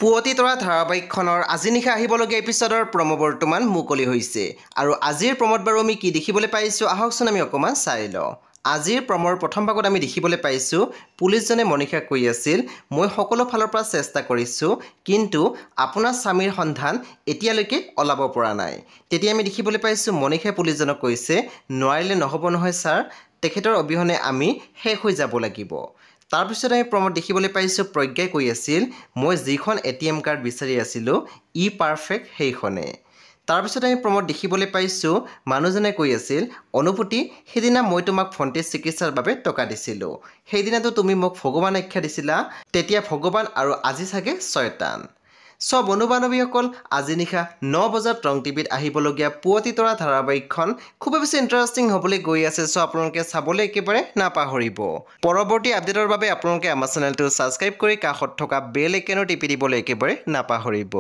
পুৱতি তৰা ধাৰাবাহিকখনৰ আজি নিশা আহিবলগীয়া এপিছডৰ প্ৰম' বৰ্তমান মুকলি হৈছে আৰু আজিৰ প্ৰম'ত বাৰু আমি কি দেখিবলৈ পাইছোঁ আহকচোন আমি অকণমান চাই লওঁ। আজিৰ প্ৰমৰ প্ৰথম ভাগত আমি দেখিবলৈ পাইছোঁ পুলিচজনে মনিষাক কৈ আছিল মই সকলো ফালৰ পৰা চেষ্টা কৰিছোঁ কিন্তু আপোনাৰ স্বামীৰ সন্ধান এতিয়ালৈকে ওলাব পৰা নাই। তেতিয়া আমি দেখিবলৈ পাইছোঁ মনিষাই পুলিচজনক কৈছে নোৱাৰিলে নহ'ব নহয় ছাৰ, তেখেতৰ অবিহনে আমি শেষ হৈ যাব লাগিব। তাৰপিছত আমি প্ৰম'ত দেখিবলৈ পাইছোঁ প্ৰজ্ঞাই কৈ আছিল মই যিখন ATM কাৰ্ড বিচাৰি আছিলোঁ ই পাৰফেক্ট সেইখনে। তাৰপিছত আমি প্ৰম'ত দেখিবলৈ পাইছোঁ মানুহজনে কৈ আছিল অনুভূতি সেইদিনা মই তোমাক ভণ্টিৰ চিকিৎসাৰ বাবে টকা দিছিলোঁ, সেইদিনাতো তুমি মোক ভগৱান আখ্যা দিছিলা, তেতিয়া ভগৱান আৰু আজি চাগে শয়তান। চ' বন্ধু বান্ধৱীসকল আজি নিশা 9 বজাত ৰং টিভিত আহিবলগীয়া পুৱতি তৰা ধাৰাবাহিকখন খুবেই বেছি ইণ্টাৰেষ্টিং হ'বলৈ গৈ আছে। চ' আপোনালোকে চাবলৈ একেবাৰে নাপাহৰিব। পৰৱৰ্তী আপডেটৰ বাবে আপোনালোকে আমাৰ চেনেলটো ছাবস্ক্ৰাইব কৰি কাষত থকা বেল আইকনো টিপি দিবলৈ একেবাৰে নাপাহৰিব।